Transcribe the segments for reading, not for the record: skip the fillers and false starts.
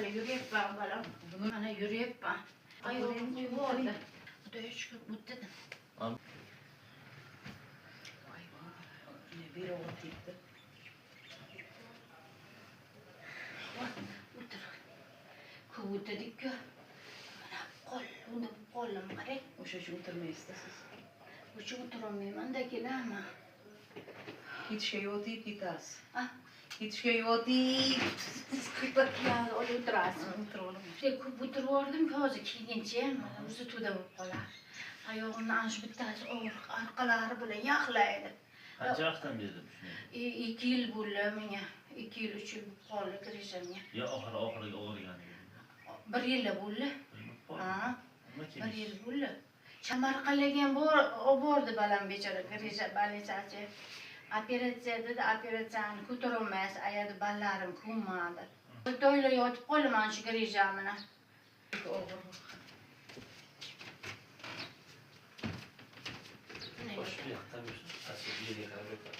böyle yürüyepman balam. Mana yürüyepman. Ayağım uyuyordu. Bu da üç gün mutluydum. Bir oğul gitti. Otur. Kuvvet dedik ki. Bana kolum kare. O'sha shu o'tirmaysiz siz. Uçu oturmayman da ki ama. Ketishga yo'q deyib ketasiz. Ah. Ketishga yo'q deyib. Ya öyle oturasın. O'tirib olaman. Kuvvet vardım ki hozir kiyince mana o'zi to'da bo'lib qolar. Ayog'imni ana shu bittasi og'riq orqalari bilan yaxlaydi. Qancha vaqtdan beri shunday? 2 yil bo'ldi menga. 2 yil 3 yil qoldi kirishimga. Ya oxiriga o'g'irgan. 1 yil bo'ldi. Ha. Nima 1 kerak? yil bo'ldi. Chamarqalagan bordi balam bechora kirishga balisachi. Operatsiya dedi, operatsiyani ko'tarolmaysiz, ayadi ballarim ko'nmadi. To'yla yotib qolaman shu girejamini. Bosh bir yoqdan bir tasvir bir yerga qarab o'tadi.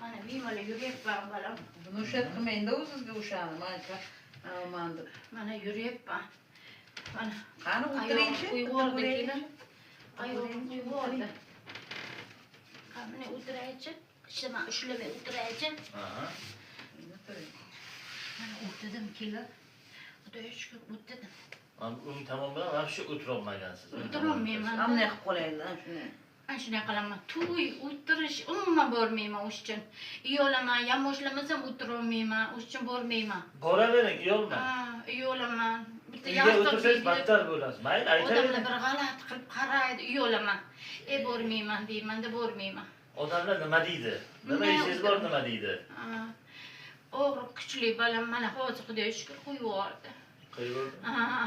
Ana bemalol yuribman balam. Buni ushlab qilmaydi u sizga o'shani. Mana Mana yuribman. Mana qani o'tiringchi. Uyuyordu kelin. Ayog'im uyuyordu. Qani o'tiraychi. Ishima ushlamay o'tiraychi. Aha. Mana o'tirdim kelin. Xudo shukr o'tirdim. Uni tamom bilan вообще o'tirolmagansiz. O'tirolmayman. Qanday qilib qo'yaylar shuni? Ana shunday qilaman. To'y o'tirish umuman bormayman o'sha uchun. Uyolaman, yamoshlasam o'tirolmayman, o'sha uchun bormayman. Boravering, uyolma. Ha, uyolaman. Bitta Uyga o'tirsangiz battar bo'lasiz. Mayli, Odamlar aytavering. bir g'alati qilib qaraydi, uyolaman. Bormayman deyman-da, bormayman. Odamlar nima deydi? Nima ishingiz bor nima deydi? Og'riq kuchli balam mana hozir Xudoga shukr qo'yyordi. Qo'yib.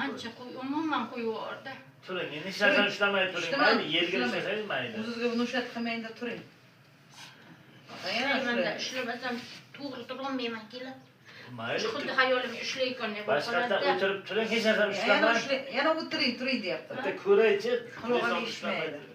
Ancha umuman qo'yyordi. Turing, endi hech narsani ushlamay turing. Mayli, yerga ushlasangiz mayli. O'zingizga buni ushlab qilmaydi turing. Manda ushlamasam to'g'ri turolmayman kelib. Mayli. Xuddi xayolim ushlayotgan deb Boshqatdan o'tirib turing, hech narsani ushlamay. Yana o'tiring, turing deyapti. Bitta ko'raychi. Quloqqa eshitmaydi.